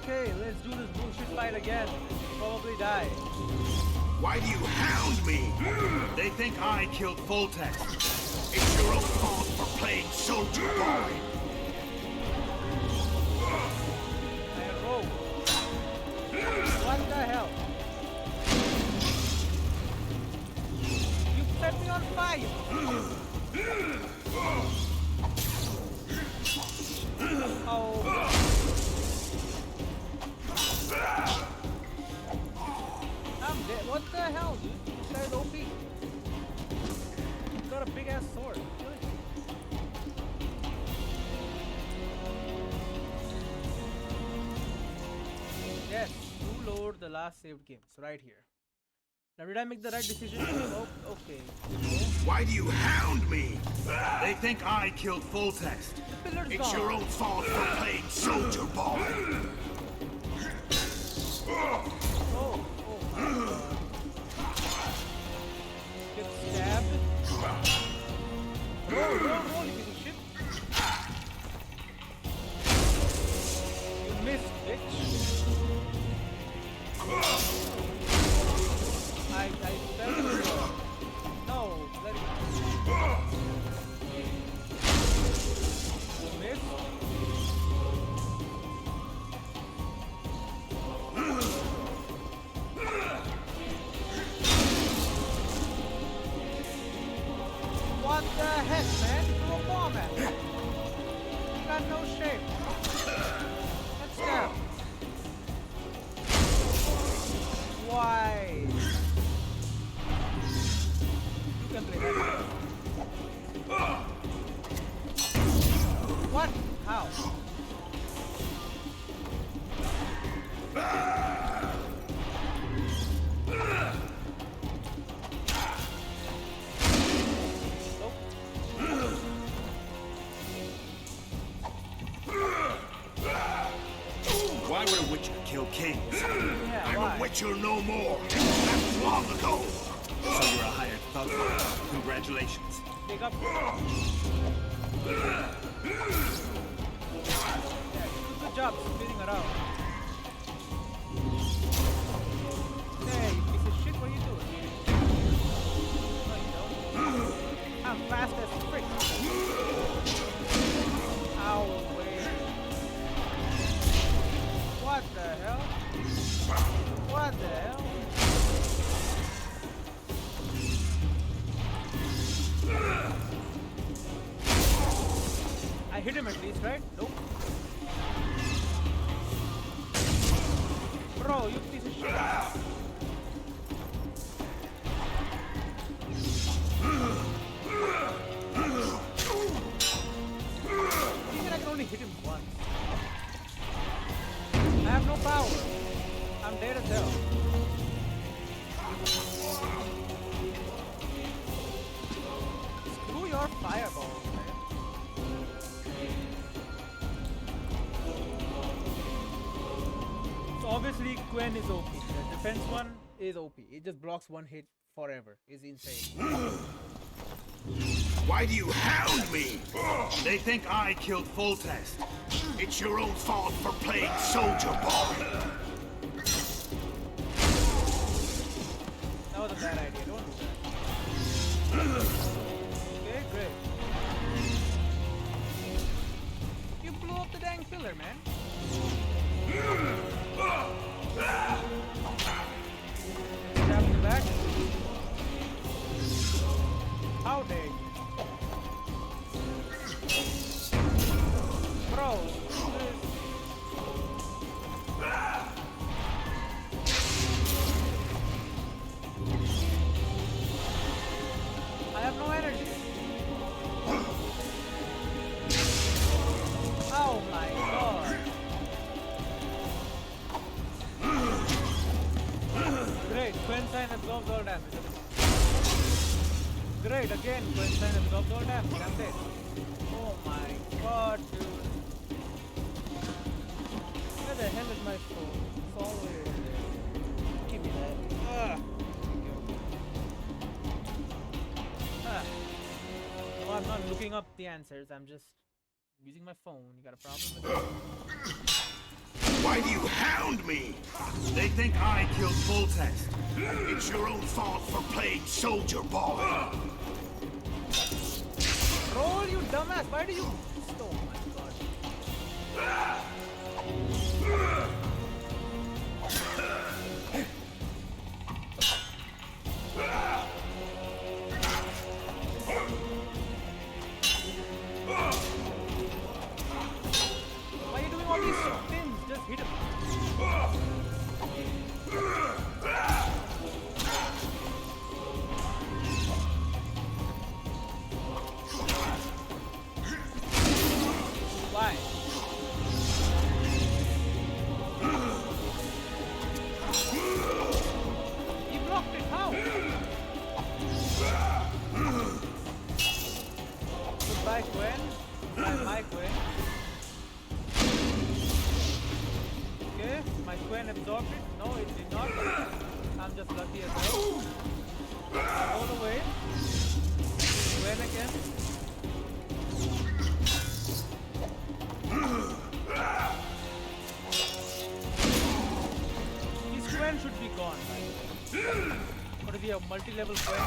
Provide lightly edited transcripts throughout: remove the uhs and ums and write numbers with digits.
Okay, let's do this bullshit fight again. Probably die. Why do you hound me? They think I killed full text. It's your own fault for playing soldier boy. I rogue. What the hell? You set me on fire. Oh. I'm dead. What the hell, dude? This guy's OP. He's got a big ass sword. Kill it. Yes, you load the last saved games right here. Now, did I make the right decision? Oh, okay. Why do you hound me? They think I killed full text. The pillar's It's gone. your own fault for playing soldier boy. Oh, oh my god. Get stabbed. Roll, roll, roll, you piece of shit. You missed, bitch. I fell to the floor. No, let it go. You missed. What the heck, man? You threw a bomb at me. You got no shape. Let's go. Why? You can play that. What? How? Why would a witcher kill kings? Yeah, I'm why? a witcher no more. That was long ago. So you're a hired thug. Congratulations. Big up. Yeah, good job spinning around. Hey, you piece of shit, what are you doing? No, you don't. I'm fast as frick. Ow, wait. What the hell? What the hell? I hit him at least, right? Nope. Bro, you piece of shit. Even I can only hit him once. I have no power. I'm dead as hell. Screw your fireballs, man. So obviously Gwen is OP. The defense one is OP. It just blocks one hit forever. It's insane. Why do you hound me? They think I killed full text. It's your own fault for playing soldier boy. That was a bad idea. Don't do that. Okay, great. You blew up the dang pillar, man. Stab in the back. How dare you? Bro, I have no energy. Oh my god. Great, Quentin absorbs all damage. Great, again, Quentin absorbs all damage. I'm dead. Oh my god, dude. Where the hell is my phone? It's all the way over there. Give me that. No, I'm not looking up the answers. I'm just using my phone. You got a problem with that? Why do you hound me? They think I killed Voltest. It's your own fault for playing soldier boy. Roll, you dumbass! Why do you... Oh my god. Why are you doing all these spins? Just hit him. Why? He blocked it. How? Goodbye, Gwen. Bye, Gwen. Okay, my Gwen absorbed it. No, it did not. I'm just lucky as well. All the way. Gwen again. This Gwen should be gone. What if we have multi-level Gwen?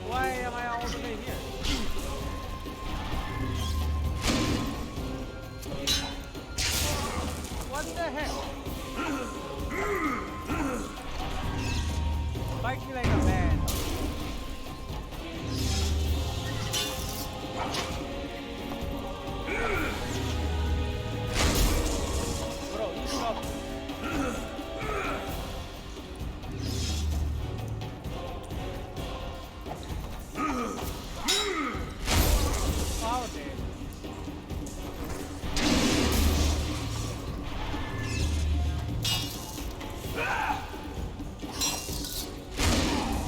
Why am I all the way here? What the hell? Fight me like a man. Bro, you stop. How did?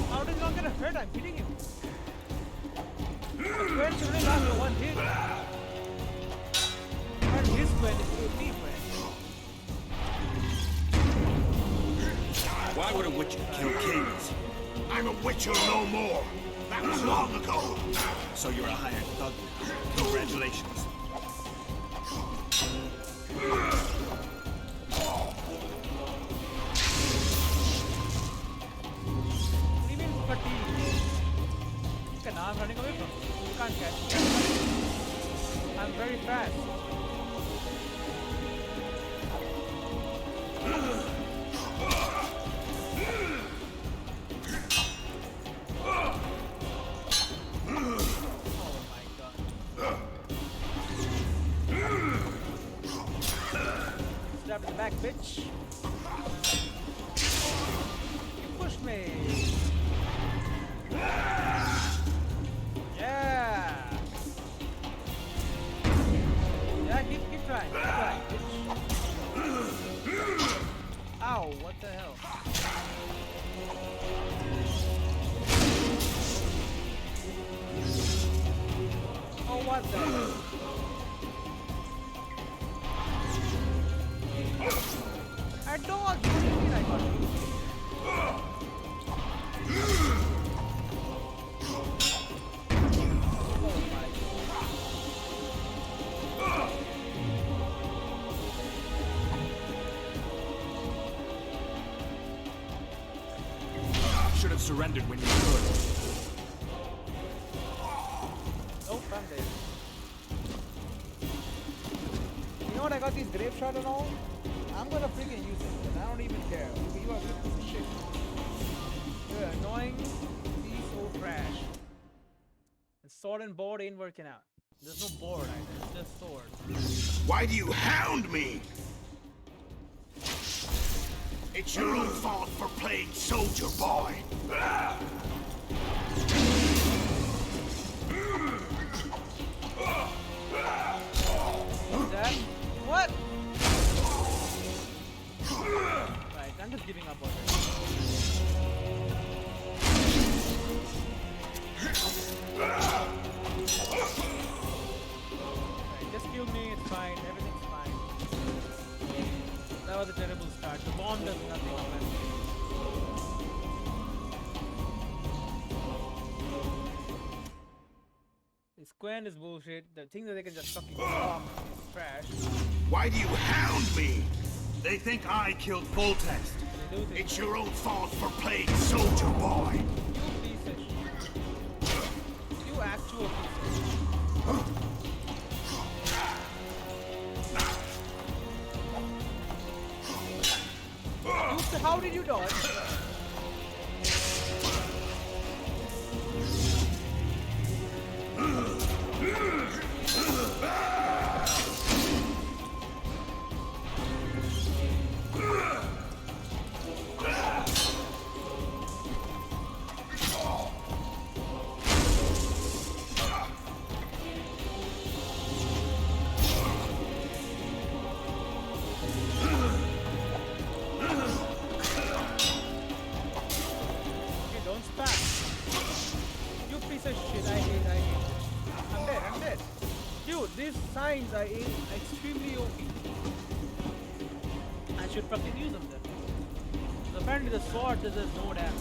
How did he not get a hurt? I'm hitting him. Gwen should only last for one hit. And his Gwen is through me, Gwen. Why would a witcher kill kings? I'm a witcher no more. That was long ago. So you're a hired thug. Congratulations. What do you mean fatigue? Okay, now I'm running away from you. You can't catch me. I'm very fast. Stab in the back, bitch. You pushed me. Yeah. Yeah, keep trying. Keep trying, bitch. Ow, what the hell? Oh, what the hell? I dodged! What do you mean I got you? Oh my Should have surrendered when you could. Nope, I'm dead. You know what? I got these grave shot and all. I'm gonna freaking use it, and I don't even care. You are a piece of shit. You're an annoying piece of trash. The sword and board ain't working out. There's no board either. It's just sword. Why do you hound me? It's your own fault for playing soldier boy. What's that? What? Right, I'm just giving up already. Right, just kill me, it's fine, everything's fine. That was a terrible start. The bomb does nothing, man. These Quen is bullshit. The thing that they can just fucking drop is trash. Why do you hound me? They think I killed Voltext. They do think It's your own fault for playing soldier boy. you piece of shit. You actual piece of shit. How did you dodge? Signs are extremely OP. I should fucking use them then. So apparently the sword does no damage.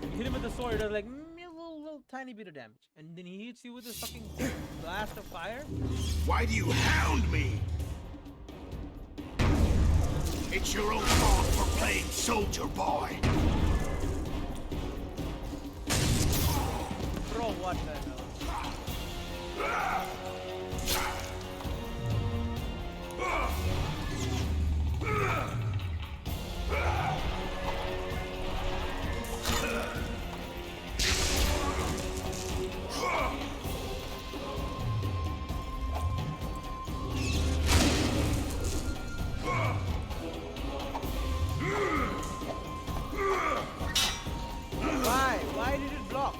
You hit him with the sword, it does like little tiny bit of damage. And then he hits you with a fucking blast of fire. Why do you hound me? It's your own fault for playing soldier boy. Bro, what the hell? Why did it block?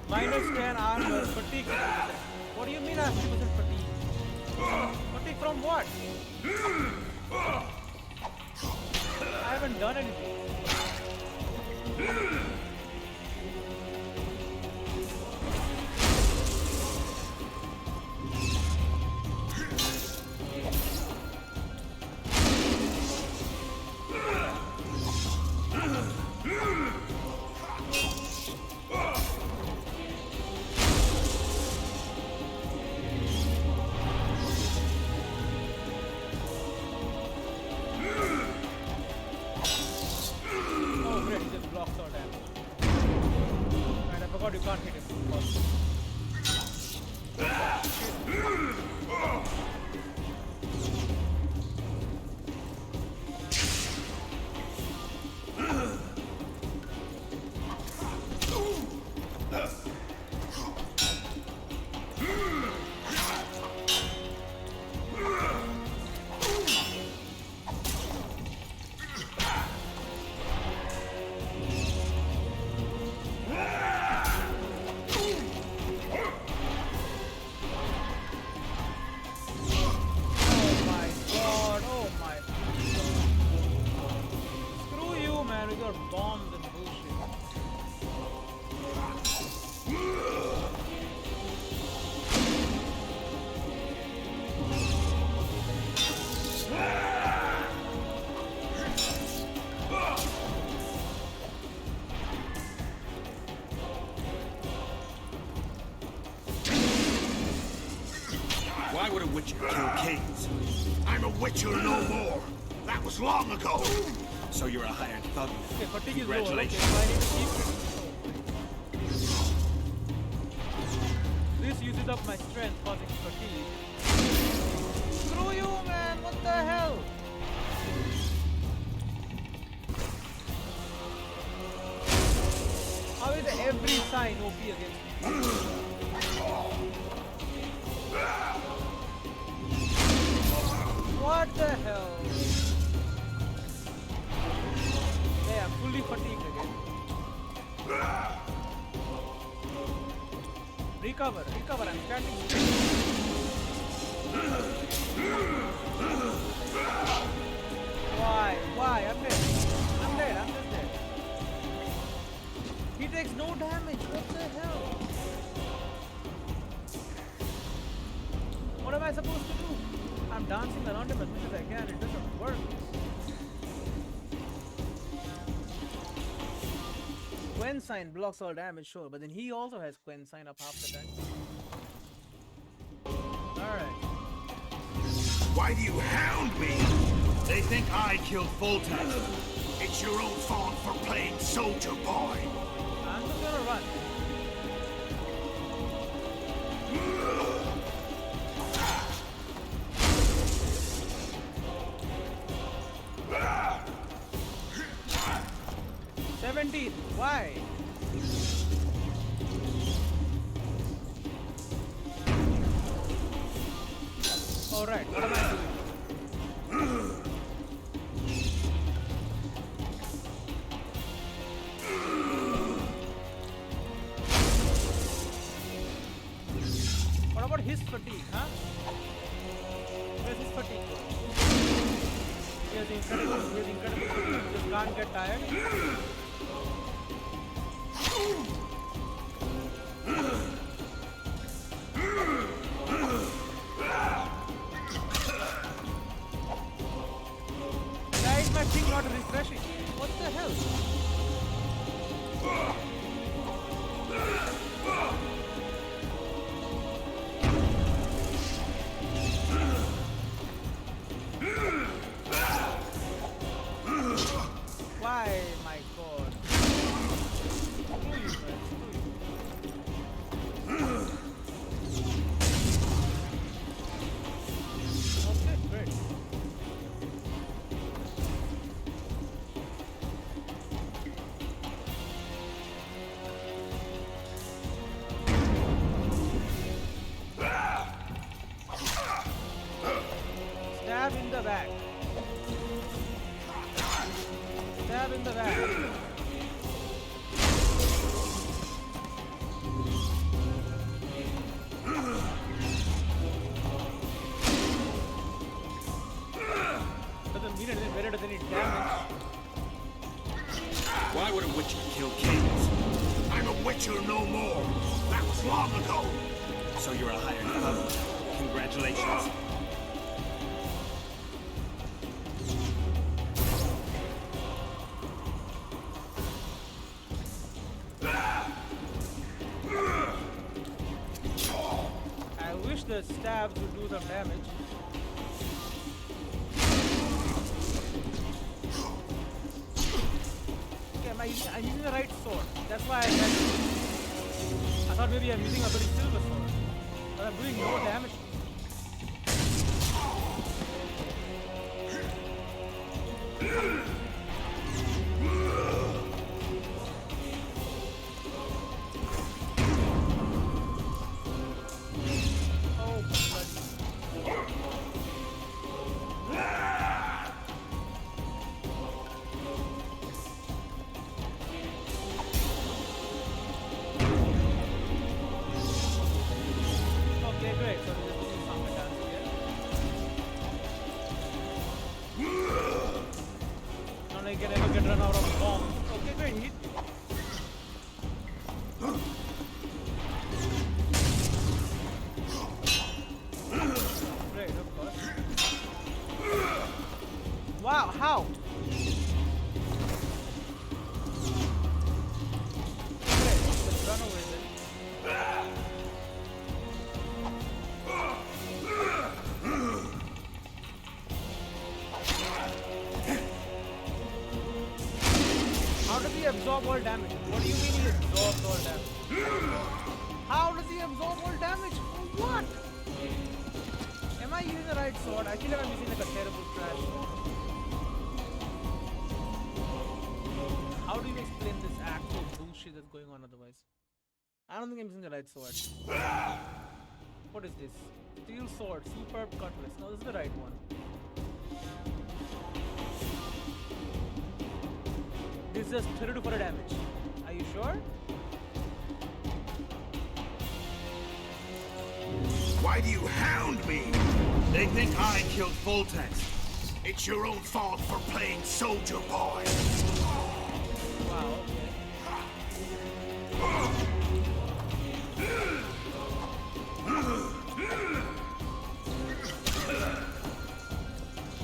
Minus 10 armor, fatigue 50%. What do you mean I have 50% fatigue? Fatigue from what? I haven't done anything. Why would a witcher kill kings? I'm a witcher no more. That was long ago. So you're a hired thug. Okay, fatigue is low. Congratulations. Okay, so I need to keep it. This uses up my strength, causing fatigue. Screw you, man! What the hell? How is every sign OP against me? What the hell? Hey, I'm fully fatigued again. Recover, recover, I'm standing still. Why? I'm dead. I'm just dead. He takes no damage. What the hell? What am I supposed to do? I'm dancing around him as much as I can. It doesn't work. Quen sign blocks all damage, sure, but then he also has Quen sign up half the time. Alright. Why do you hound me? They think I killed Voltax. It's your own fault for playing soldier boy. I'm just gonna run. Why? Alright, what am I doing? What about his fatigue, huh? Where's his fatigue? He has incredible fatigue. Just can't get tired. 'Sword. What is this? Steel sword, superb cutlass. No, this is the right one. This is just 32 for a damage. Are you sure? Why do you hound me? They think I killed Voltex. It's your own fault for playing soldier boy. Wow, okay.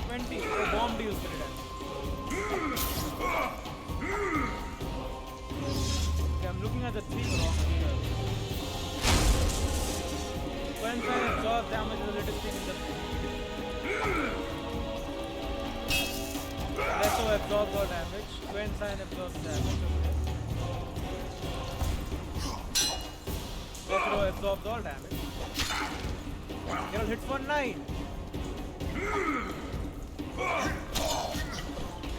20. Oh, bomb deals get it done. Okay, I'm looking at the thing wrong here. When I absorb damage is the latest thing in the Lesso absorbs all damage. When sign absorbs damage. Okay. Lesso absorbs all damage. Geralt hits for 9.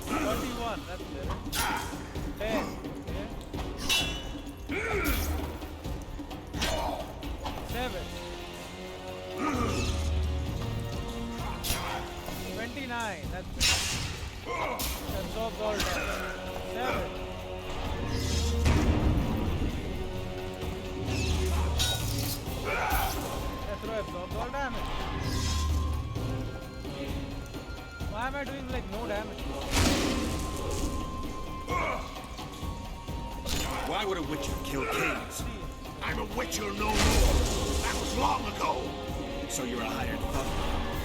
41, that's better. 10, okay. 7. 29, that's better. Absorbs all damage. 7. 7 absorbs all damage. Why am I doing like no damage? Why would a Witcher kill kings? I'm a Witcher no more. That was long ago. So you're a hired thug.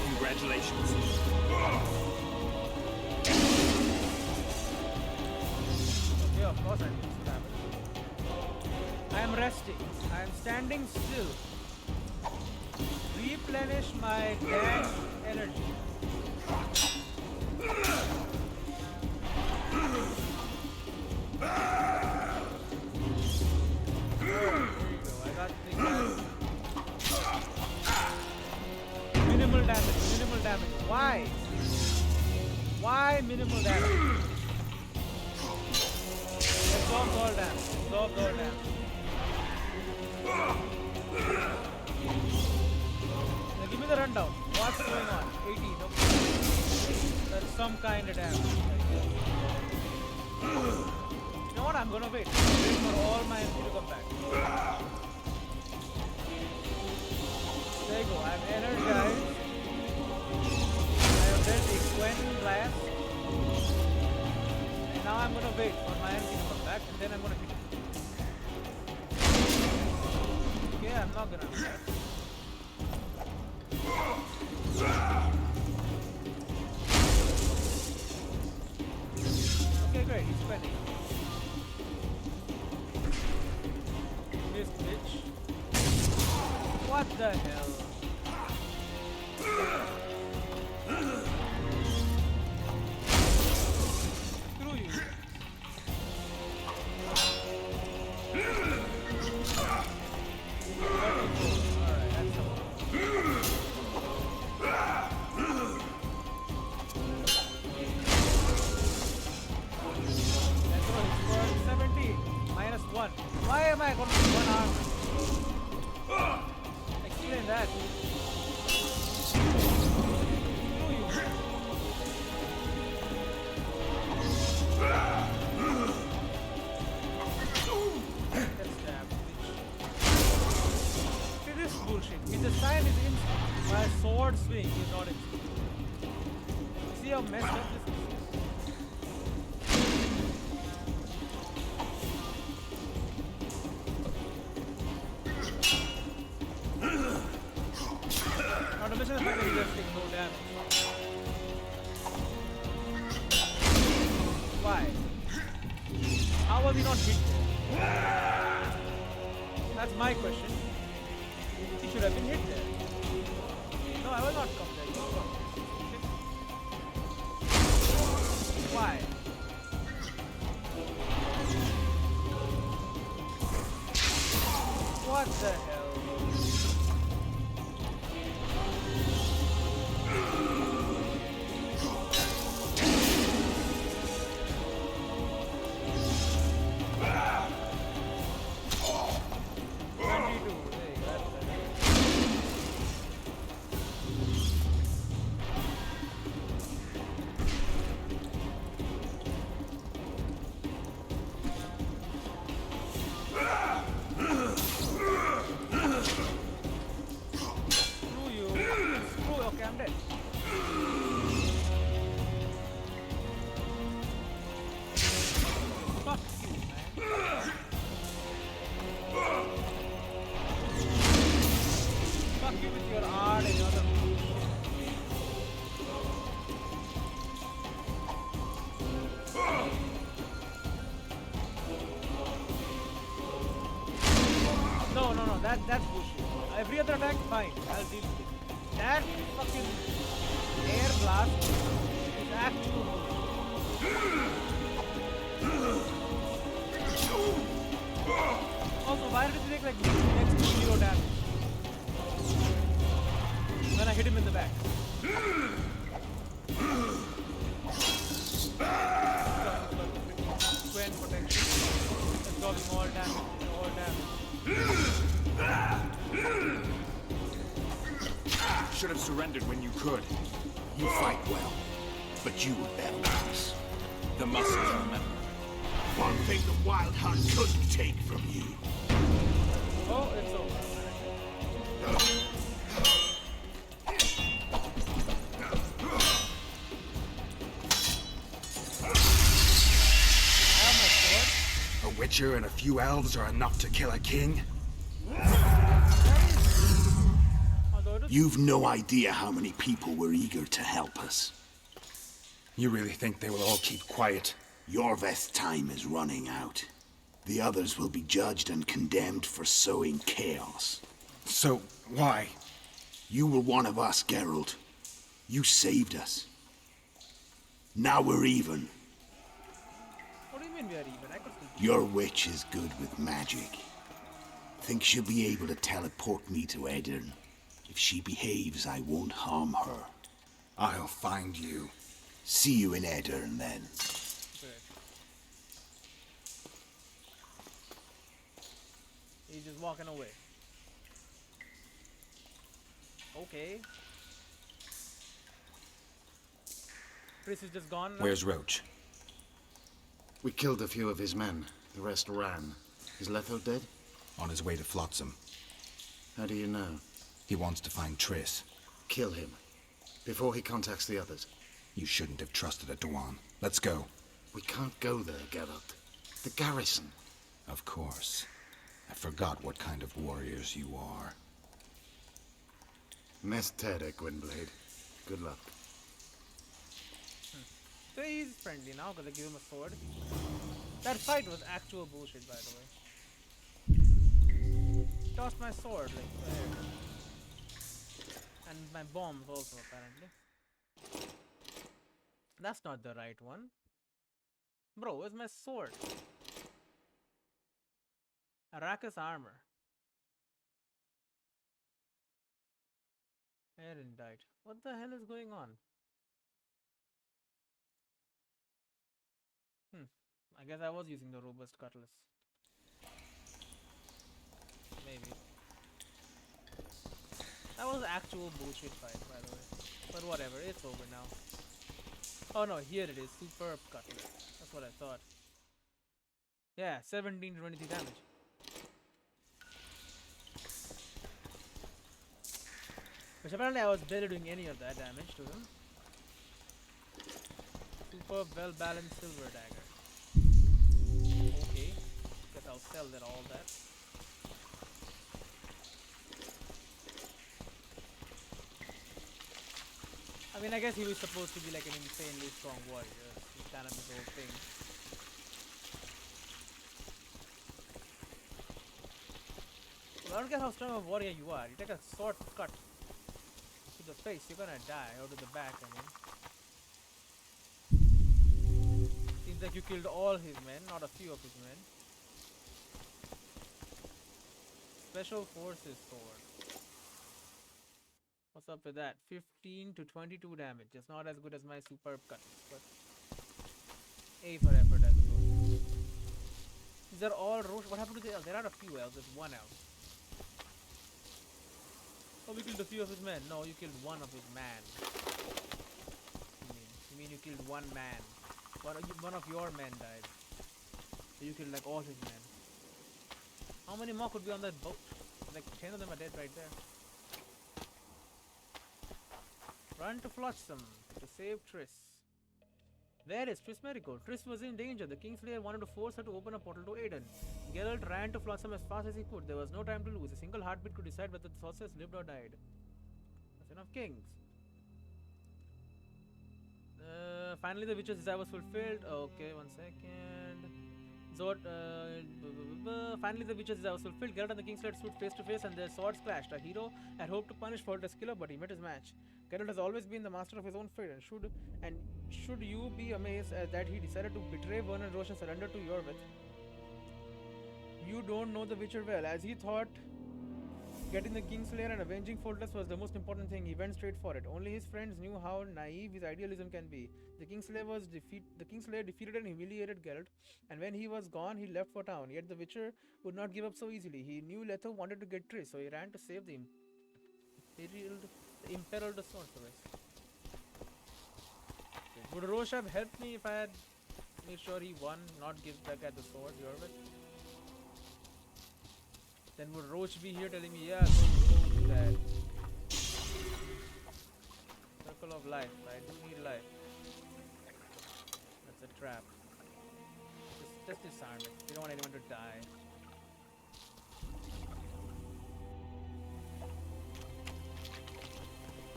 Congratulations. Okay, of course I need some damage. I am resting. I am standing still. Replenish my tank energy. Minimal damage. Why? Why minimal damage? Absorbs all damage. Now give me the rundown. What's going on? 18, okay. There's some kind of damage. You know what? I'm gonna wait. Wait for all my MP to come back. There you go. I'm energized. I have dealt a Quentin blast. And now I'm gonna wait for my MP to come back and then I'm gonna hit it. Okay, I'm not gonna attack. Okay, great. He's spending. This bitch. What the hell? Screw you. Alright, that's all. 17 minus 1. Why am I going to do 1 arm? Explain that. Screw you. Get stabbed, bitch. See this bullshit. If the sign is instant, my sword swing is not instant. See how messed up this is? Not to mention the fact that he just takes no damage. Why? How was he not hit there? That's my question. He should have been hit there. No, I will not come there. You come. Why? What the hell? no. That's bullshit. Every other attack, fine. I'll deal with it. That fucking air blast is actual bullshit. Also, why did it take like next to 0 damage when I hit him in the back? Square protection, absorbing all damage. Should have surrendered when you could. You fight well, but you were better than us. The muscles, remember. One thing the Wild Hunt couldn't take from you. Oh, it's over. I have my sword. A witcher and a few elves are enough to kill a king? You've no idea how many people were eager to help us. You really think they will all keep quiet? Yorveth's time is running out. The others will be judged and condemned for sowing chaos. So, why? You were one of us, Geralt. You saved us. Now we're even. What do you mean we are even? I could still... Your witch is good with magic. Think she'll be able to teleport me to Edirn. If she behaves, I won't harm her. I'll find you. See you in Edirn, then. He's just walking away. Okay. Chris is just gone now? Where's Roach? We killed a few of his men. The rest ran. Is Letho dead? On his way to Flotsam. How do you know? He wants to find Triss. Kill him. Before he contacts the others. You shouldn't have trusted a Dwan. Let's go. We can't go there, Geralt. The garrison. Of course. I forgot what kind of warriors you are. Mess Tere, Gwynblade. Good luck. So he's friendly now because I give him a sword. That fight was actual bullshit, by the way. Tossed my sword like there. And my bombs also, apparently. That's not the right one. Bro, where's my sword? Arrakis armor. Aaron died. What the hell is going on? I guess I was using the robust cutlass. Maybe. That was actual bullshit fight, by the way. But whatever, it's over now. Oh no, here it is. Superb cutlass. That's what I thought. Yeah, 17 to 23 damage. Which apparently I was barely doing any of that damage to him. Superb, well-balanced silver dagger. Okay. Guess I'll sell that all that. I mean, I guess he was supposed to be like an insanely strong warrior. It's kind of his whole thing. Well, I don't care how strong of a warrior you are. You take a sword cut to the face, you're gonna die. Or to the back, I mean. Seems like you killed all his men, not a few of his men. Special Forces sword. What's up with that? 15 to 22 damage. It's not as good as my superb cut, but A for effort, I suppose. These are all Roche. What happened to the elves? There are a few elves. There's one elf. Oh, we killed a few of his men. No, you killed one of his man. You mean you killed one man? One of your men died. So you killed like all his men. How many more could be on that boat? Like 10 of them are dead right there. Run to Flotsam to save Triss. Where is Triss Merigold? Triss was in danger. The Kingslayer wanted to force her to open a portal to Aiden. Geralt ran to Flotsam as fast as he could. There was no time to lose. A single heartbeat could decide whether the sorceress lived or died. That's enough kings. Finally the witch's desire was fulfilled. Okay, one second. Finally, the witch's desire was fulfilled. Geralt and the Kingslayer stood face to face, and their swords clashed. A hero had hoped to punish faultless killer, but he met his match. Geralt has always been the master of his own fate, and should you be amazed that he decided to betray Vernon Roche and surrender to your will? You don't know the Witcher well, as he thought getting the Kingslayer and avenging Faultless was the most important thing. He went straight for it. Only his friends knew how naive his idealism can be. The Kingslayer defeated and humiliated Geralt, and when he was gone, he left for town. Yet the Witcher would not give up so easily. He knew Letho wanted to get Triss, so he ran to save the imperiled sorceress. Would Roche have helped me if I had made sure he won, not give that guy the sword? You heard it? Then would Roach be here telling me, yeah, go do that. Circle of life. I do need life. That's a trap. Just disarm it. You don't want anyone to die.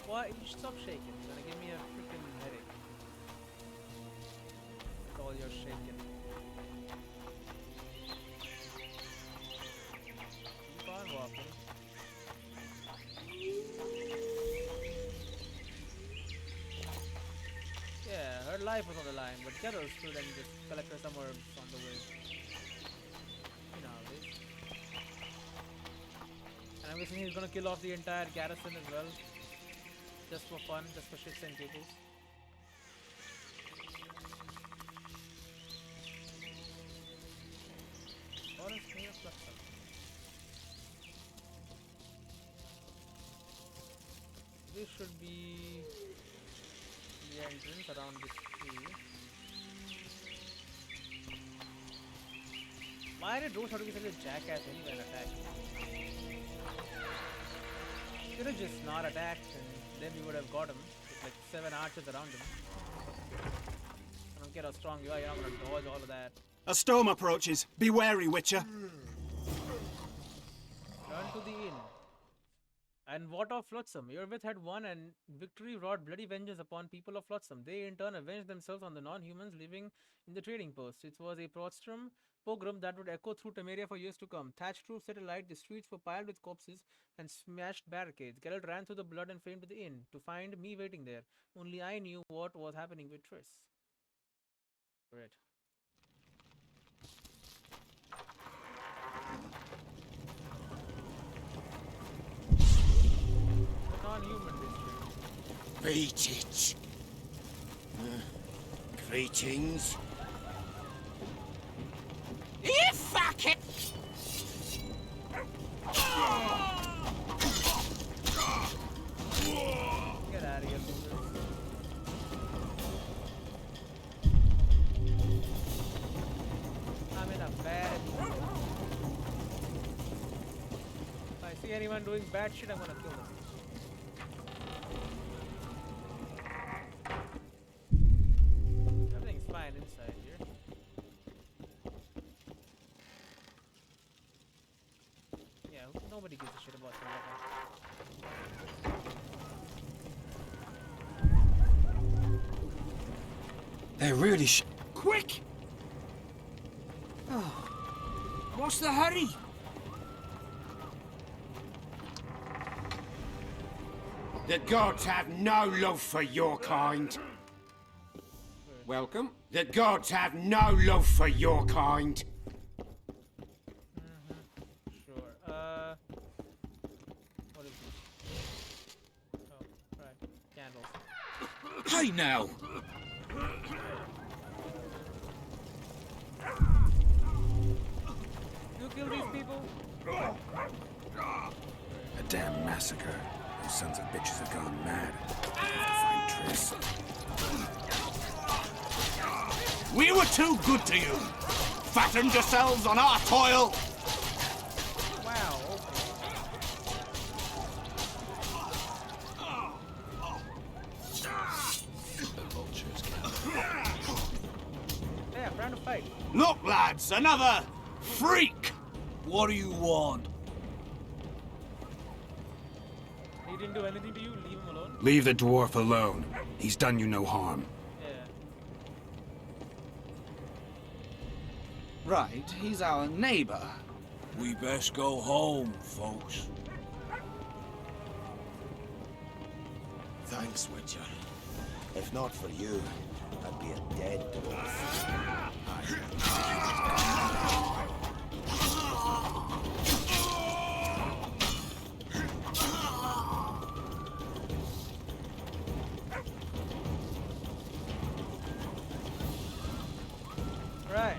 Why? You should stop shaking. It's gonna give me a freaking headache. With all your shaking. Keep on walking. Yeah, her life was on the line, but Geralt stood and just collected some herbs on the way. You know how it is. And I'm guessing he's gonna kill off the entire garrison as well. Just for fun, just for shits and giggles. Forest near Fluxer. This should be the entrance around this tree. Why did Roche have to be such a jackass anyway and attack? Could have just not attacked and then we would have got him with like 7 archers around him. I don't care how strong you are, you're not gonna dodge all of that. A storm approaches. Be wary, Witcher. Turn to the inn. And what of Flotsam? Eorvith had won, and victory wrought bloody vengeance upon people of Flotsam. They in turn avenged themselves on the non-humans living in the trading posts. It was a pogrom that would echo through Temeria for years to come. Thatched roofs set alight, the streets were piled with corpses and smashed barricades. Geralt ran through the blood and flame to the inn to find me waiting there. Only I knew what was happening with Triss. Great. Non-human district. Beat it. Greetings. You fuck it! Get out of here, losers. I'm in a bad mood. If I see anyone doing bad shit, I'm gonna kill them. Everything's fine inside here. Yeah, nobody gives a shit about the weapon. They're really quick! What's the hurry? The gods have no love for your kind. Welcome. The gods have no love for your kind. Sure. What is this? Oh, right. Candles. Hey now! You kill these people? A damn massacre. Those sons of bitches have gone mad. Find Triss. We were too good to you. Fattened yourselves on our toil. Wow, okay. The vultures can't. Yeah, I'm trying to fight. Look, lads, another freak. What do you want? He didn't do anything to you, leave him alone. Leave the dwarf alone. He's done you no harm. Yeah. Right, he's our neighbor. We best go home, folks. Thanks, Witcher. If not for you, I'd be a dead dwarf. Right.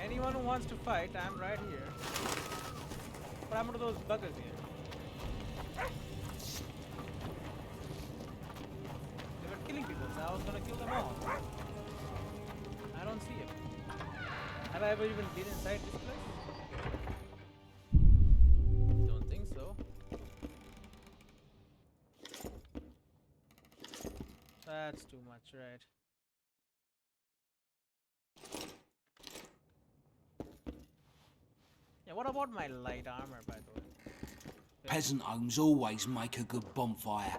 Anyone who wants to fight, I'm right here. What happened to those buggers here? They were killing people, so I was gonna kill them all. I don't see it. Have I ever even been inside this place? Don't think so. That's too much, right? Yeah, what about my light armor, by the way? Peasant homes always make a good bonfire.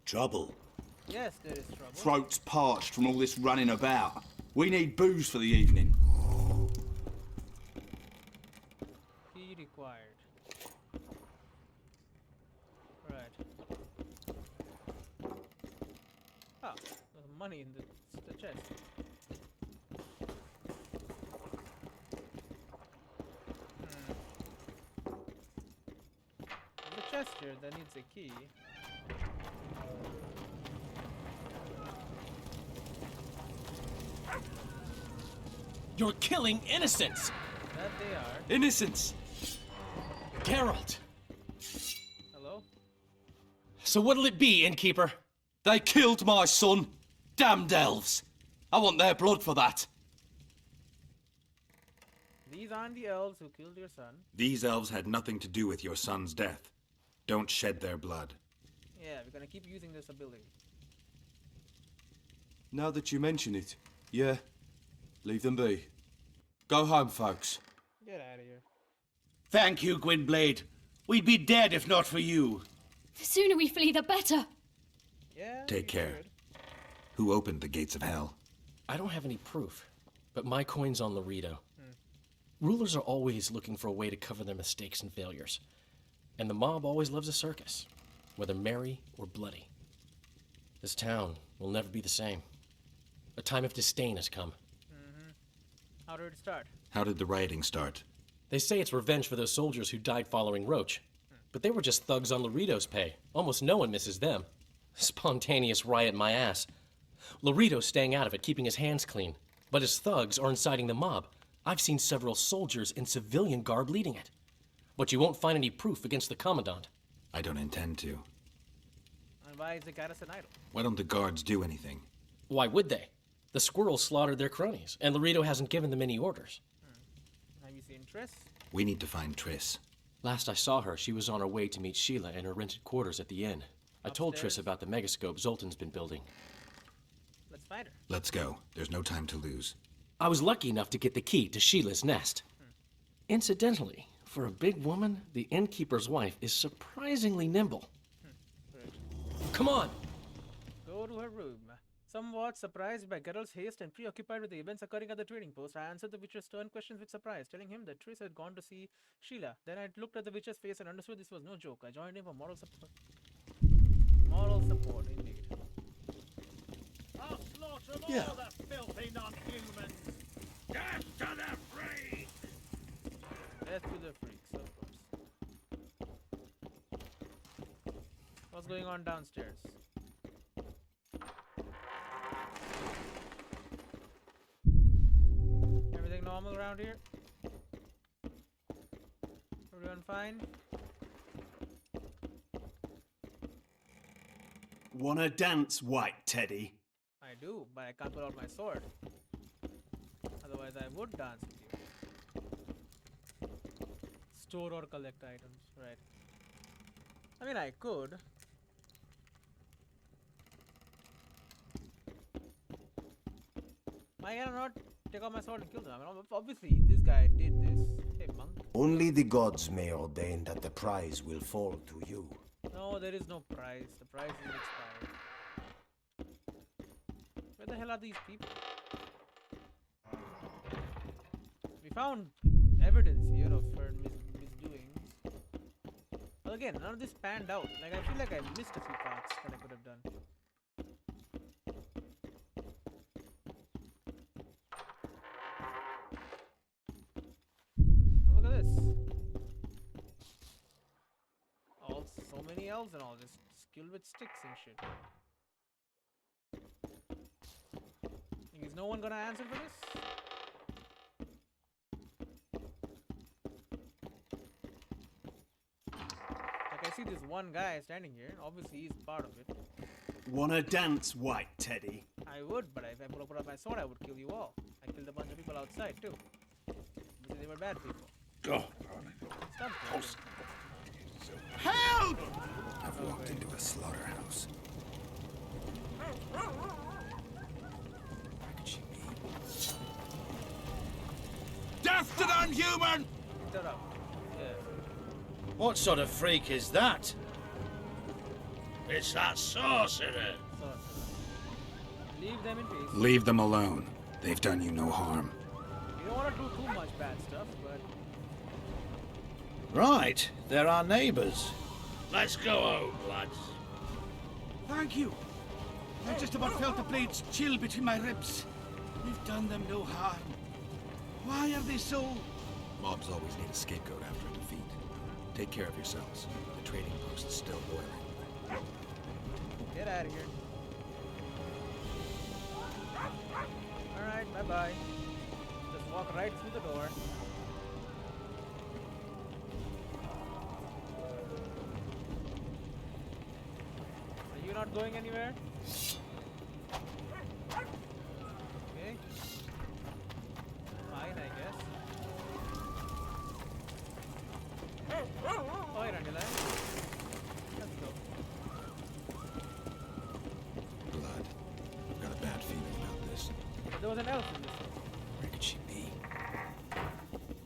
Trouble. Yes, there is trouble. Throats parched from all this running about. We need booze for the evening. Fee required. Right. Ah, there's money in the chest. There's a chest here that needs a key. You're killing innocents! That they are. Innocents! Geralt! Hello? So what'll it be, innkeeper? They killed my son! Damned elves! I want their blood for that! These aren't the elves who killed your son. These elves had nothing to do with your son's death. Don't shed their blood. Yeah, we're gonna keep using this ability. Now that you mention it, yeah, leave them be. Go home, folks. Get out of here. Thank you, Gwynblade. We'd be dead if not for you. The sooner we flee, the better. Yeah. Take you care. should. Who opened the gates of hell? I don't have any proof, but my coin's on Laredo. Rulers are always looking for a way to cover their mistakes and failures. And the mob always loves a circus, whether merry or bloody. This town will never be the same. A time of disdain has come. How did it start? How did the rioting start? They say it's revenge for those soldiers who died following Roach. But they were just thugs on Laredo's pay. Almost no one misses them. Spontaneous riot my ass. Laredo's staying out of it, keeping his hands clean. But his thugs are inciting the mob. I've seen several soldiers in civilian garb leading it. But you won't find any proof against the Commandant. I don't intend to. And why is the garrison idle? Why don't the guards do anything? Why would they? The squirrels slaughtered their cronies, and Laredo hasn't given them any orders. Have you seen Triss? We need to find Triss. Last I saw her, she was on her way to meet Sheila in her rented quarters at the inn. I told Upstairs? Triss about the megascope Zoltan's been building. Let's find her. Let's go. There's no time to lose. I was lucky enough to get the key to Sheila's nest. Incidentally, for a big woman, the innkeeper's wife is surprisingly nimble. Good. Come on! Go to her room. Somewhat surprised by Geralt's haste and preoccupied with the events occurring at the trading post, I answered the Witcher's stern questions with surprise, telling him that Triss had gone to see Sheila. Then I looked at the Witcher's face and understood this was no joke. I joined him for moral support. Moral support, indeed. I'll slaughter Yeah. all the filthy non-humans. Death to the free! Death to the freaks, of course. What's going on downstairs? Everything normal around here? Everyone fine? Wanna dance, white teddy? I do, but I can't pull out my sword. Otherwise I would dance with you. Store or collect items, right. I mean, I could. Why can I not take out my sword and kill them? I mean, obviously, this guy did this. Hey, monk. Only the gods may ordain that the prize will fall to you. No, No, there is no prize. The prize is expired. Where the hell are these people? We found evidence here of her misdoings. But again, none of this panned out. Like, I feel like I missed a few parts that I could have done. Look at this. So many elves and all, just skilled with sticks and shit. Is no one gonna answer for this? Like, I see this one guy standing here. Obviously, he's part of it. Wanna dance, White Teddy? I would, but if I pull up my sword, I would kill you all. I killed a bunch of people outside, too. Because they were bad people. Oh, Stop it. Help! I've walked into a slaughterhouse. Where could she be? Death to the unhuman! Shut up. Yeah. What sort of freak is that? It's that sorcerer. Leave them in peace. Leave them alone. They've done you no harm. You don't want to do too much bad stuff, but... Right, they're our neighbors. Let's go home, lads. Thank you. I just about felt the blades chill between my ribs. We've done them no harm. Why are they so... Mobs always need a scapegoat after a defeat. Take care of yourselves. The trading post is still boiling. Get out of here. Alright, bye-bye. Just walk right through the door. Are you not going anywhere? Okay. Fine, I guess. Oh, you're on your line. Let's go. Blood. I've got a bad feeling about this. But there was an elf in this one. Where could she be?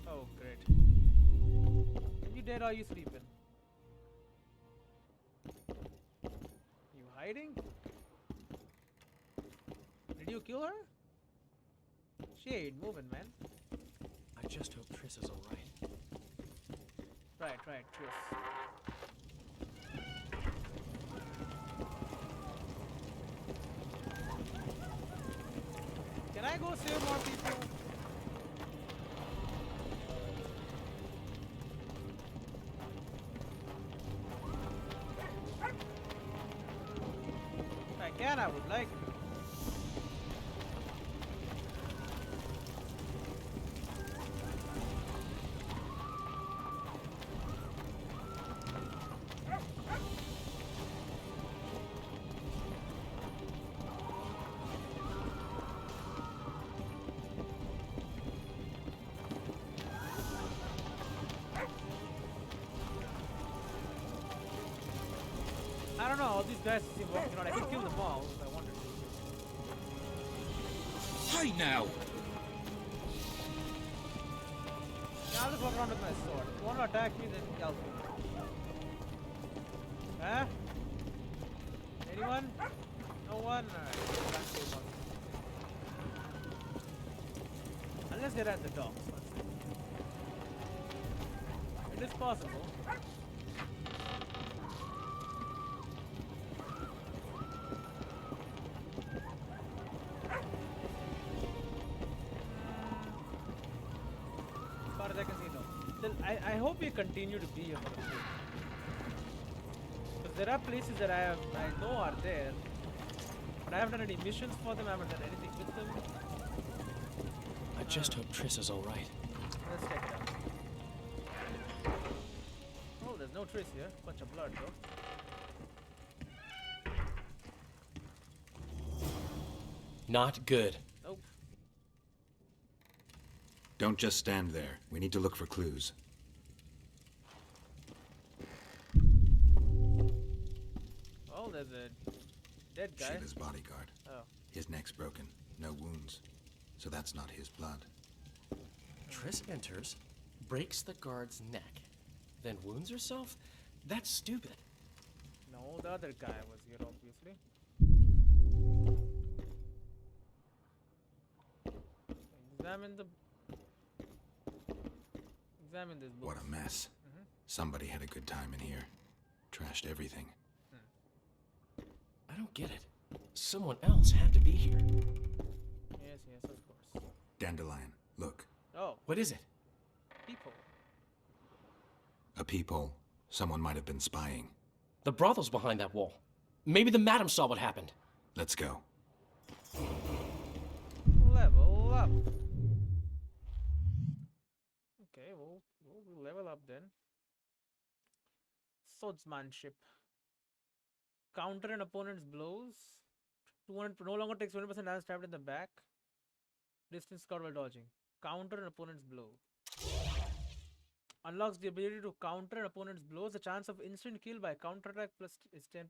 Oh, great. Are you dead or are you sleeping? You hiding? Did you kill her? She ain't moving, man. I just hope Triss is alright. Right, Triss. Can I go save more people? If I can, I would like to. I don't know, all these guys seem walking around. I could kill them all if I wanted to. Hey now! Yeah, I'll just walk around with my sword. If you want to attack me, then yell for me. Huh? Anyone? No one? Alright, back to one. Unless they're at the docks. It is possible. As far as I can see, no. Still, I hope we continue to be here for the trip. Because there are places that I know are there, but I haven't done any missions for them. I haven't done anything with them. I just hope Triss is alright. Let's check it out. Oh, there's no trace here. Bunch of blood, though. Not good. Nope. Don't just stand there. We need to look for clues. Oh, there's a dead guy. Sheila's bodyguard. Oh. His neck's broken. No wounds. So that's not his blood. Triss enters, breaks the guard's neck, then wounds herself? That's stupid. No, the other guy was here, obviously. Examine the. Examine this book. What a mess. Somebody had a good time in here. Trashed everything. I don't get it. Someone else had to be here. Yes, yes, of course. Dandelion, look. Oh, What is it? people. A peephole. Someone might have been spying. The brothel's behind that wall. Maybe the madam saw what happened. Let's go. Level up. Okay, we'll level up then. Swordsmanship. Counter an opponent's blows. 200 no longer takes 20% damage stabbed in the back. Distance covered while dodging. Counter an opponent's blow. Unlocks the ability to counter an opponent's blows. The chance of instant kill by counterattack plus is 10%.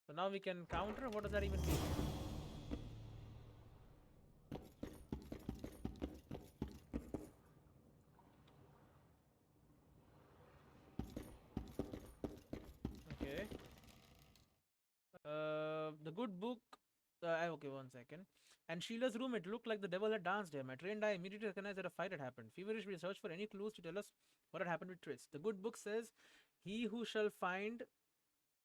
So now we can counter. What does that even mean? Okay. The good book. Okay, 1 second. And Sheila's room, it looked like the devil had danced here. My trained eye immediately recognized that a fight had happened. Feverishly we searched for any clues to tell us what had happened with Triss. The good book says, he who shall find.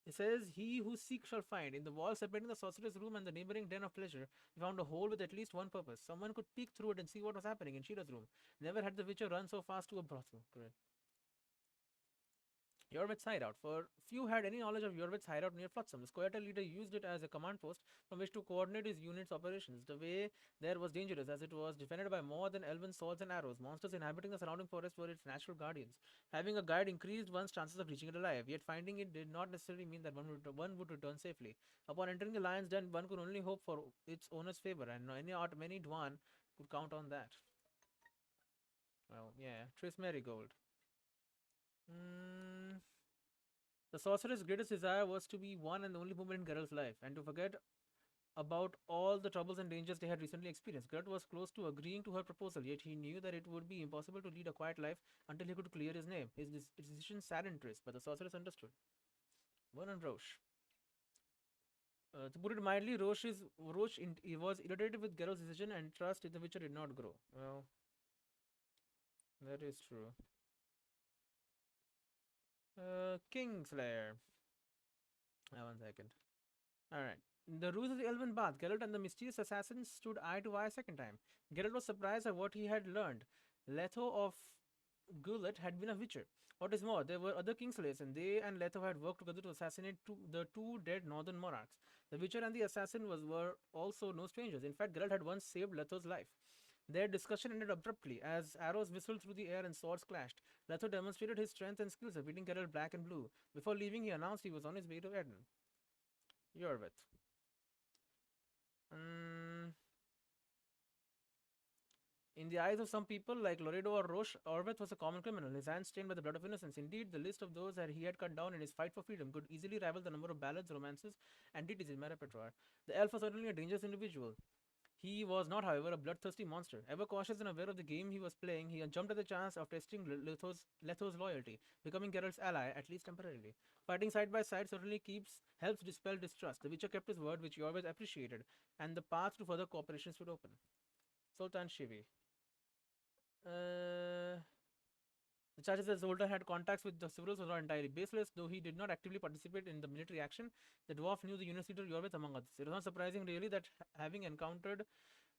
It says, he who seeks shall find. In the wall separating the sorcerer's room and the neighboring den of pleasure, we found a hole with at least one purpose. Someone could peek through it and see what was happening in Sheila's room. Never had the Witcher run so fast to a brothel. Correct. Yorwith's hideout. For few had any knowledge of Yorwith's hideout near Flotsam, the Squatter leader used it as a command post from which to coordinate his unit's operations. The way there was dangerous, as it was defended by more than elven swords and arrows. Monsters inhabiting the surrounding forest were its natural guardians. Having a guide increased one's chances of reaching it alive, yet finding it did not necessarily mean that one would return safely. Upon entering the lion's den, one could only hope for its owner's favor, and many Dwan could count on that. Well, yeah, Triss Marigold. The sorcerer's greatest desire was to be one and the only moment in Geralt's life, and to forget about all the troubles and dangers they had recently experienced. Geralt was close to agreeing to her proposal, yet he knew that it would be impossible to lead a quiet life until he could clear his name. His decision saddened Triss, but the sorceress understood. Vernon Roche. To put it mildly, Roche was irritated with Geralt's decision, and trust in the Witcher did not grow. Well, that is true. Kingslayer. 1 second. Alright. The ruse of the Elven Bath. Geralt and the mysterious assassin stood eye to eye a second time. Geralt was surprised at what he had learned. Leto of Gulet had been a Witcher. What is more, there were other Kingslayers, and they and Leto had worked together to assassinate the two dead northern monarchs. The Witcher and the assassin were also no strangers. In fact, Geralt had once saved Leto's life. Their discussion ended abruptly as arrows whistled through the air and swords clashed. Leto demonstrated his strength and skills of beating Geralt black and blue. Before leaving, he announced he was on his way to Eden. Yorwith. In the eyes of some people, like Loredo or Roche, Orveth was a common criminal, his hands stained by the blood of innocence. Indeed, the list of those that he had cut down in his fight for freedom could easily rival the number of ballads, romances, and ditties in my repertoire. The elf was certainly a dangerous individual. He was not, however, a bloodthirsty monster. Ever cautious and aware of the game he was playing, he jumped at the chance of testing Leto's loyalty, becoming Geralt's ally, at least temporarily. Fighting side by side certainly helps dispel distrust. The Witcher kept his word, which Yorwith appreciated, and the path to further cooperation stood open. Sultan Shivi. The charges that Zoltan had contacts with the civils were not entirely baseless, though he did not actively participate in the military action. The dwarf knew the unit leader Yorwith among others. It was not surprising really that having encountered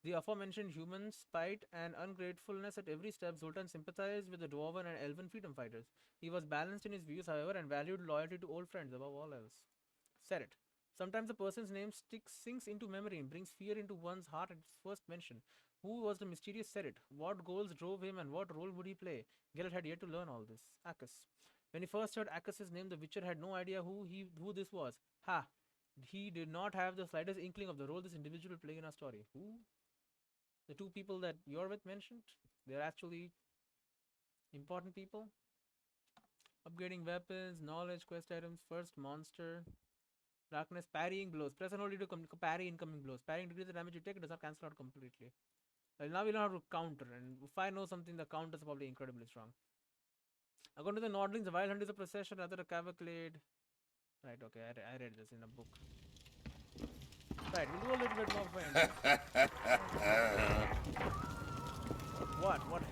the aforementioned human spite and ungratefulness at every step, Zoltan sympathized with the dwarven and elven freedom fighters. He was balanced in his views, however, and valued loyalty to old friends above all else. Said it. Sometimes a person's name sinks into memory and brings fear into one's heart at its first mention. Who was the mysterious Serit? What goals drove him and what role would he play? Geralt had yet to learn all this. Akkus. When he first heard Akkus's name, the Witcher had no idea who this was. Ha! He did not have the slightest inkling of the role this individual would play in our story. Who? The two people that Yorwith mentioned? They're actually important people. Upgrading weapons, knowledge, quest items, first monster. Darkness, parrying blows. Press and hold to parry incoming blows. Parrying decreases the damage you take, it does not cancel out completely. Well, now we know how to counter, and if I know something, the counters are probably incredibly strong. According to the Nordlings, the Wild Hunt is a procession, rather a cavalcade. Right, okay, I read this in a book. Right, we'll do a little bit more for him. What? What?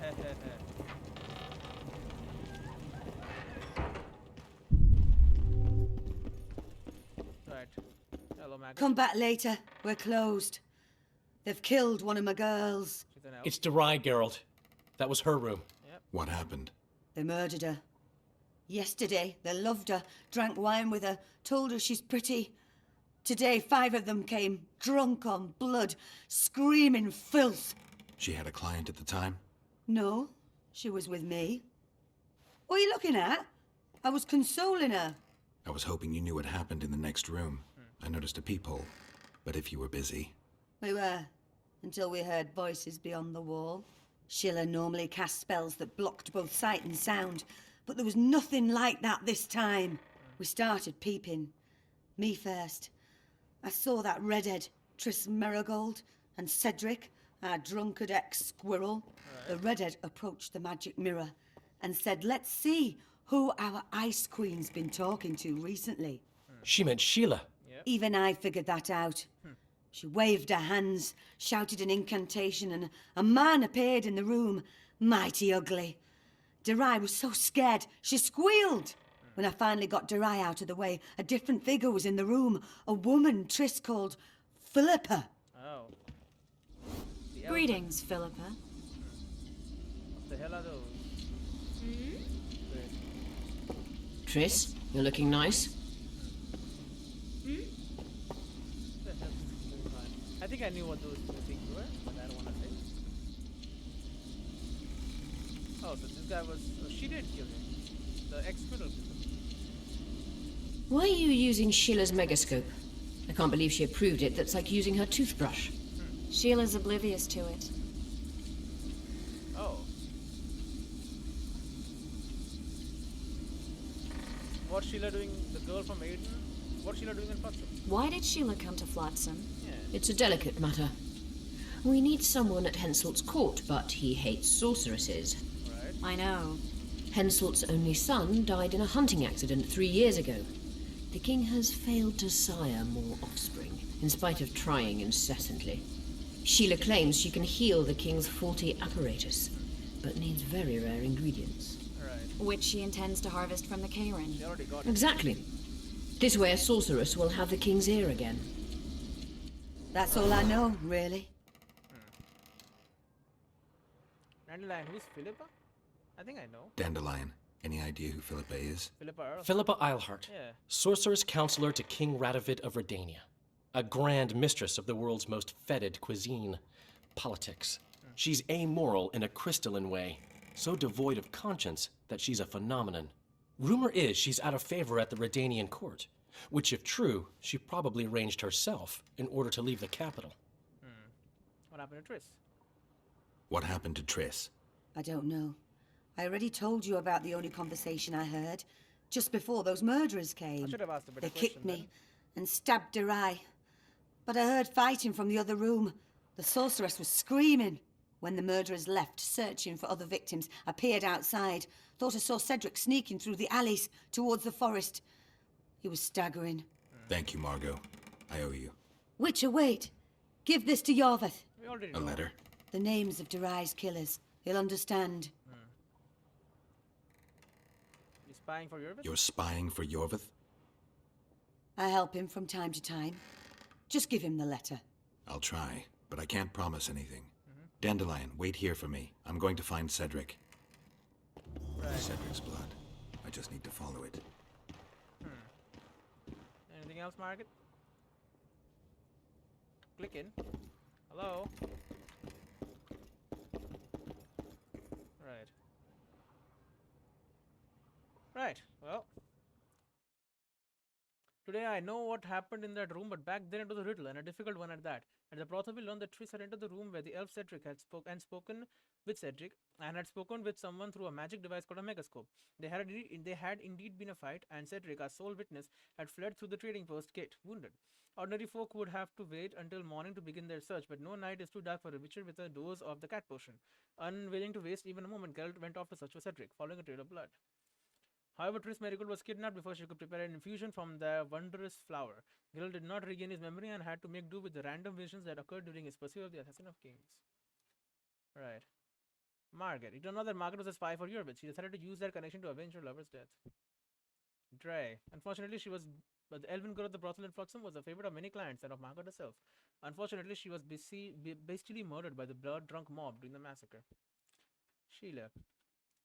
Right. Hello, Maggot. Come back later. We're closed. They've killed one of my girls. She's an elf. It's Derai, Geralt. That was her room. Yep. What happened? They murdered her. Yesterday, they loved her, drank wine with her, told her she's pretty. Today, 5 of them came, drunk on blood, screaming filth. She had a client at the time? No, she was with me. What are you looking at? I was consoling her. I was hoping you knew what happened in the next room. I noticed a peephole, but if you were busy... We were, until we heard voices beyond the wall. Sheila normally cast spells that blocked both sight and sound, but there was nothing like that this time. We started peeping. Me first. I saw that redhead, Triss Merigold, and Cedric, our drunkard ex-squirrel. The redhead approached the magic mirror and said, let's see who our Ice Queen's been talking to recently. She meant Sheila. Yep. Even I figured that out. She waved her hands, shouted an incantation, and a man appeared in the room, mighty ugly. Derai was so scared, she squealed. When I finally got Derai out of the way, a different figure was in the room, a woman Triss called Philippa. Oh. The Greetings, Philippa. What the hell are those? Great. Triss, you're looking nice. What the hell is going on? I think I knew what those two things were, but I don't want to say. Oh, so this guy was... Oh, she did kill him. The ex-criminal. Why are you using Sheila's megascope? I can't believe she approved it. That's like using her toothbrush. Sheila's oblivious to it. Oh. What's Sheila doing? The girl from Aiden? What's Sheila doing in Flotsam? Why did Sheila come to Flotsam? Yeah. It's a delicate matter. We need someone at Henselt's court, but he hates sorceresses. Right. I know. Henselt's only son died in a hunting accident 3 years ago. The king has failed to sire more offspring, in spite of trying incessantly. Sheila claims she can heal the king's faulty apparatus, but needs very rare ingredients. Right. Which she intends to harvest from the Cairn. She already got it. Exactly. This way a sorceress will have the king's ear again. That's all I know, really. Dandelion, who's Philippa? I think I know. Dandelion. Any idea who Philippa is? Philippa Earl. Philippa Eilhart, Yeah. sorceress counselor to King Radovid of Redania, a grand mistress of the world's most fetid cuisine, politics. She's amoral in a crystalline way, so devoid of conscience that she's a phenomenon. Rumor is she's out of favor at the Redanian court, which if true, she probably arranged herself in order to leave the capital. What happened to Triss? What happened to Triss? I don't know. I already told you about the only conversation I heard, just before those murderers came. I should have asked a better They question kicked me and stabbed Derai. But I heard fighting from the other room. The sorceress was screaming. When the murderers left, searching for other victims, I peered outside. Thought I saw Cedric sneaking through the alleys towards the forest. He was staggering. Thank you, Margot. I owe you. Witcher, wait. Give this to Yorvith. We already A know. letter? The names of Derai's killers. He'll understand. You spying for Yorvith? You're spying for Yorvith? I help him from time to time. Just give him the letter. I'll try, but I can't promise anything. Dandelion, wait here for me. I'm going to find Cedric. Right. Cedric's blood. I just need to follow it. Anything else, Margaret? Click in. Hello? Right. Right, well. Today I know what happened in that room, but back then it was a riddle, and a difficult one at that. At the brothel, we learned that Triss had entered the room where the elf Cedric had spoken with Cedric, and had spoken with someone through a magic device called a megascope. They had indeed been a fight, and Cedric, our sole witness, had fled through the trading post gate, wounded. Ordinary folk would have to wait until morning to begin their search, but no night is too dark for a witcher with a dose of the cat potion. Unwilling to waste even a moment, Geralt went off to search for Cedric, following a trail of blood. However, Triss Marigold was kidnapped before she could prepare an infusion from the wondrous flower. Geralt did not regain his memory and had to make do with the random visions that occurred during his pursuit of the Assassin of Kings. Right. Margaret. You don't know that Margaret was a spy for Europe. She decided to use that connection to avenge her lover's death. Dre. Unfortunately, but the elven girl of the brothel in Flotsam was a favorite of many clients and of Margaret herself. Unfortunately, she was bastily murdered by the blood-drunk mob during the massacre. Sheila.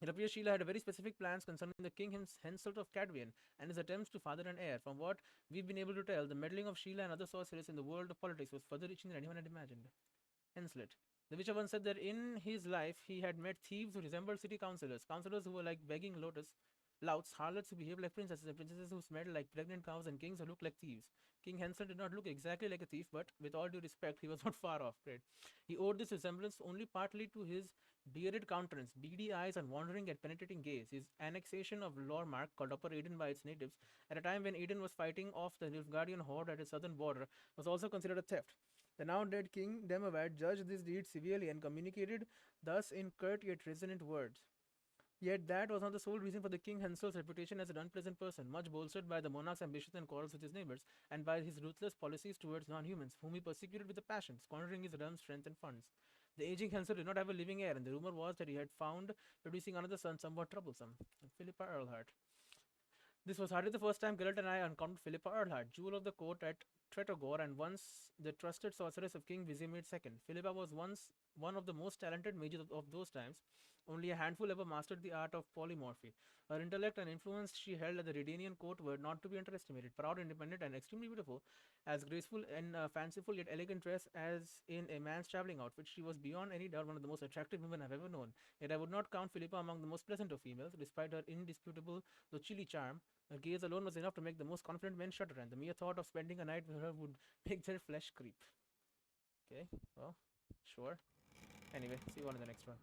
It appears Sheila had a very specific plans concerning the king Henselt of Cadwyn and his attempts to father an heir. From what we've been able to tell, the meddling of Sheila and other sorcerers in the world of politics was further reaching than anyone had imagined. Henselt. The Witcher once said that in his life he had met thieves who resembled city councillors who were like begging louts, harlots who behaved like princesses, and princesses who smelled like pregnant cows, and kings who looked like thieves. King Henselt did not look exactly like a thief, but with all due respect, he was not far off. Great. He owed this resemblance only partly to his bearded countenance, beady eyes, and wandering yet penetrating gaze. His annexation of Lormark, called Upper Aden by its natives, at a time when Aden was fighting off the Nilfgaardian horde at its southern border, was also considered a theft. The now dead king Demavad judged this deed severely and communicated thus in curt yet resonant words. Yet that was not the sole reason for the king Henselt's reputation as an unpleasant person, much bolstered by the monarch's ambitions and quarrels with his neighbors, and by his ruthless policies towards non-humans, whom he persecuted with a passion, squandering his realm's strength and funds. The aging Henselt did not have a living heir, and the rumor was that he had found producing another son somewhat troublesome. Philippa Earlhart. This was hardly the first time Geralt and I encountered Philippa Earlhart, jewel of the court at Tretogor and once the trusted sorceress of King Vizimir II. Philippa was once one of the most talented mages of those times. Only a handful ever mastered the art of polymorphy. Her intellect and influence she held at the Redanian court were not to be underestimated. Proud, independent, and extremely beautiful, as graceful and fanciful yet elegant dress as in a man's traveling outfit, she was beyond any doubt one of the most attractive women I've ever known. Yet I would not count Philippa among the most pleasant of females, despite her indisputable, though chilly charm. Her gaze alone was enough to make the most confident men shudder, and the mere thought of spending a night with her would make their flesh creep. Okay, well, sure. Anyway, see you all in the next one.